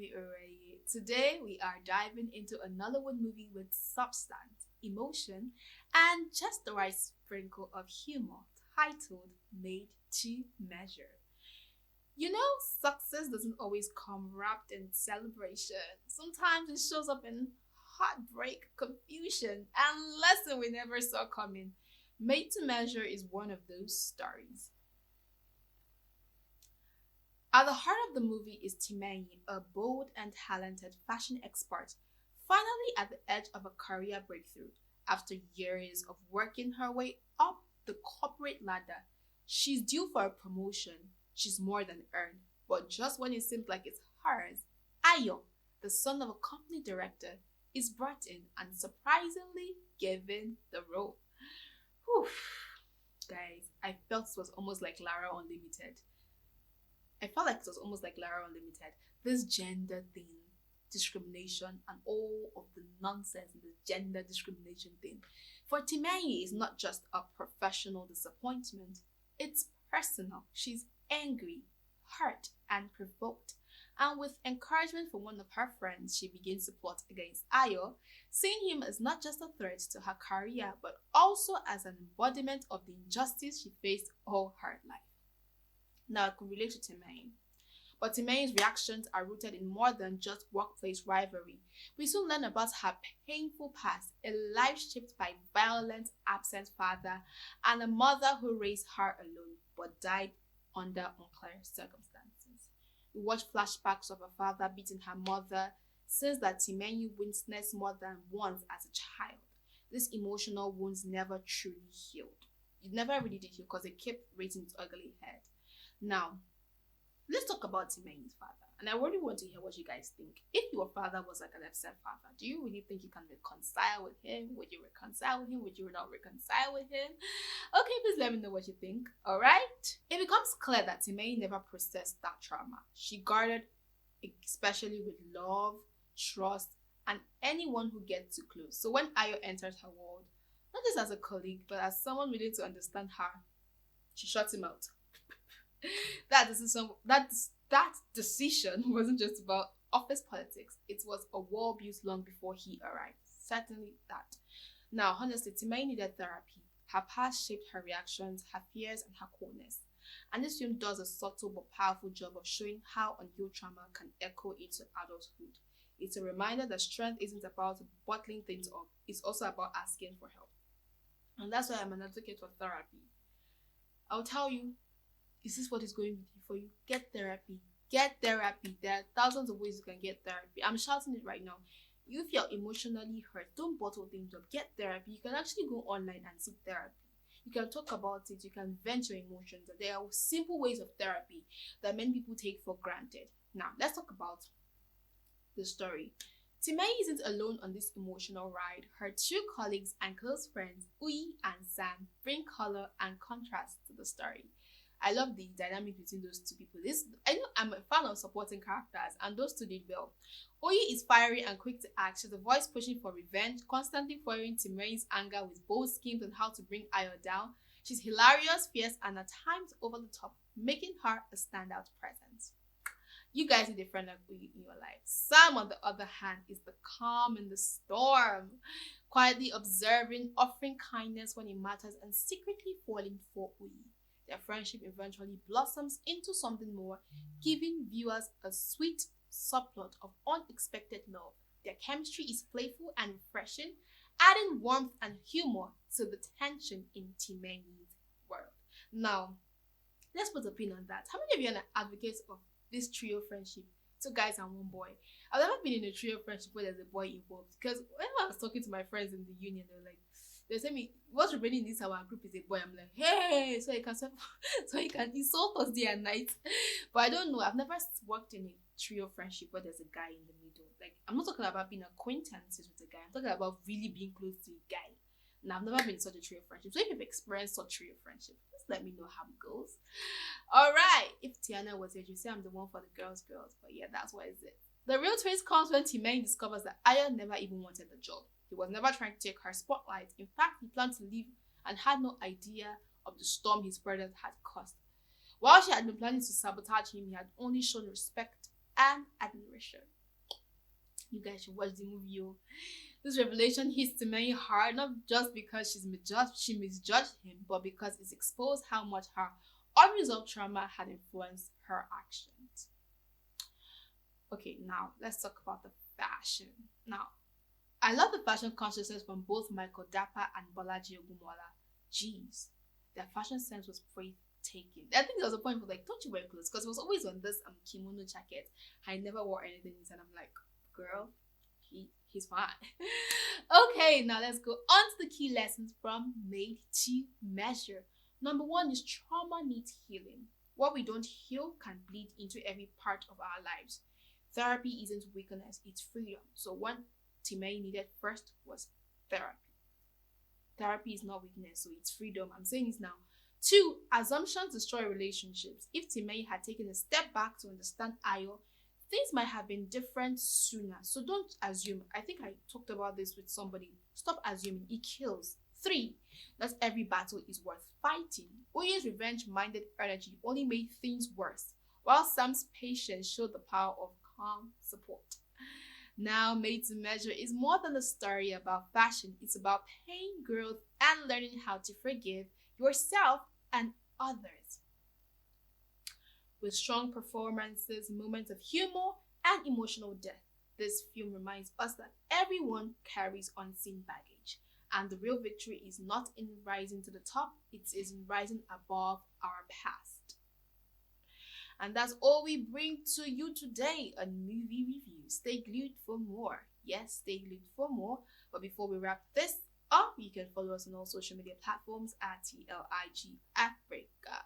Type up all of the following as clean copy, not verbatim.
movie already. Today we are diving into another one movie with substance, emotion, and just the right sprinkle of humor, titled Made to Measure. You know, success doesn't always come wrapped in celebration. Sometimes it shows up in heartbreak, confusion, and lesson we never saw coming. Made to Measure is one of those stories. At the heart of the movie is Timeni, a bold and talented fashion expert, finally at the edge of a career breakthrough. After years of working her way up the corporate ladder, she's due for a promotion she's more than earned. But just when it seems like it's hers, Ayo, the son of a company director, is brought in and surprisingly given the role. Whew. Guys, I felt it was almost like Lara Unlimited. I felt like it was almost like Lara Unlimited. This gender thing, discrimination, and all of the nonsense in the gender discrimination thing. For Timei, it's not just a professional disappointment, it's personal. She's angry, hurt, and provoked. And with encouragement from one of her friends, she begins to plot against Ayo, seeing him as not just a threat to her career, but also as an embodiment of the injustice she faced all her life. Now, I could relate to Timei. But Timei's reactions are rooted in more than just workplace rivalry. We soon learn about her painful past, a life shaped by violent, absent father, and a mother who raised her alone but died under unclear circumstances. We watch flashbacks of her father beating her mother, since that Timei witnessed more than once as a child. These emotional wounds never truly healed. It never really did heal because it kept raising its ugly head. Now, let's talk about Timei's father. And I really want to hear what you guys think. If your father was like an upset father, do you really think you can reconcile with him? Would you reconcile with him? Would you not reconcile with him? Okay, please let me know what you think. Alright? It becomes clear that Timei never processed that trauma. She guarded, especially with love, trust, and anyone who gets too close. So when Ayo enters her world, not just as a colleague, but as someone willing to understand her, she shuts him out. That decision wasn't just about office politics. It was a war built long before he arrived. Certainly that. Now, honestly, Timei needed therapy. Her past shaped her reactions, her fears, and her coldness. And this film does a subtle but powerful job of showing how unhealed trauma can echo into adulthood. It's a reminder that strength isn't about bottling things up. It's also about asking for help. And that's why I'm an advocate for therapy. I'll tell you, is this what is going with you for you? Get therapy. Get therapy. There are thousands of ways you can get therapy. I'm shouting it right now. If you're emotionally hurt, don't bottle things up. Get therapy. You can actually go online and seek therapy. You can talk about it. You can vent your emotions. There are simple ways of therapy that many people take for granted. Now, let's talk about the story. Timei isn't alone on this emotional ride. Her two colleagues and close friends, Uyi and Sam, bring color and contrast to the story. I love the dynamic between those two people. I know I'm a fan of supporting characters, and those two did well. Oyi is fiery and quick to act. She's a voice pushing for revenge, constantly following Timei's anger with bold schemes on how to bring Ayo down. She's hilarious, fierce, and at times over the top, making her a standout presence. You guys need a friend like Oyi in your life. Sam, on the other hand, is the calm in the storm, quietly observing, offering kindness when it matters, and secretly falling for Oyi. Their friendship eventually blossoms into something more, giving viewers a sweet subplot of unexpected love. Their chemistry is playful and refreshing, adding warmth and humor to the tension in Timei's world. Now, let's put a pin on that. How many of you are advocates of this trio friendship? Two guys and one boy. I've never been in a trio friendship where there's a boy involved, because whenever I was talking to my friends in the union, they were like, they say me, what's remaining in this our group is a boy. I'm like, hey, so you can insult us day and night. But I don't know. I've never worked in a trio friendship where there's a guy in the middle. Like, I'm not talking about being acquaintances with a guy. I'm talking about really being close to a guy. And I've never been in such a trio friendship. So if you've experienced such trio friendship, just let me know how it goes. Alright, if Tiana was here, you'd say I'm the one for the girls. But yeah, that's what is it. The real twist comes when Timei discovers that Aya never even wanted the job. He was never trying to take her spotlight. In fact, he planned to leave and had no idea of the storm his presence had caused. While she had been planning to sabotage him, he had only shown respect and admiration. You guys should watch the movie. Oh. This revelation hits Timei hard, not just because she misjudged him, but because it's exposed how much her unresolved trauma had influenced her actions. Okay, now let's talk about the fashion. Now, I love the fashion consciousness from both Michael Dapper and Bolaji Ogunmola. Jeez, their fashion sense was breathtaking. I think there was a point where like, don't you wear clothes? Because it was always on this kimono jacket. I never wore anything inside. I'm like, girl, he's fine. Okay, now let's go on to the key lessons from Made to Measure. Number 1 is trauma needs healing. What we don't heal can bleed into every part of our lives. Therapy isn't weakness, it's freedom. So what Timei needed first was therapy. Therapy is not weakness, so it's freedom. I'm saying this now. 2, assumptions destroy relationships. If Timei had taken a step back to understand Ayo, things might have been different sooner. So don't assume. I think I talked about this with somebody. Stop assuming. It kills. 3, not every battle is worth fighting. Oye's revenge-minded energy only made things worse, while Sam's patience showed the power of calm support. Now, Made to Measure is more than a story about fashion. It's about pain, growth, and learning how to forgive yourself and others. With strong performances, moments of humor, and emotional depth, this film reminds us that everyone carries unseen baggage, and the real victory is not in rising to the top, it is in rising above our past. And that's all we bring to you today, a movie review. Stay glued for more. Yes, stay glued for more. But before we wrap this up, you can follow us on all social media platforms at TLIG Africa.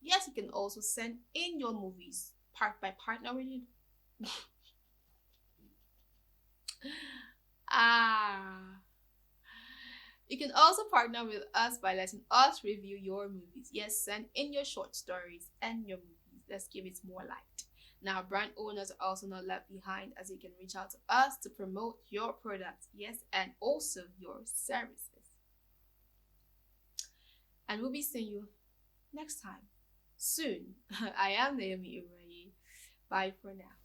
Yes, you can also send in your movies, part by partner with it. You can also partner with us by letting us review your movies. Yes, send in your short stories and your movies. Let's give it more light. Now, brand owners are also not left behind, as you can reach out to us to promote your products, yes, and also your services. And we'll be seeing you next time, soon. I am Naomi Ibrahim. Bye for now.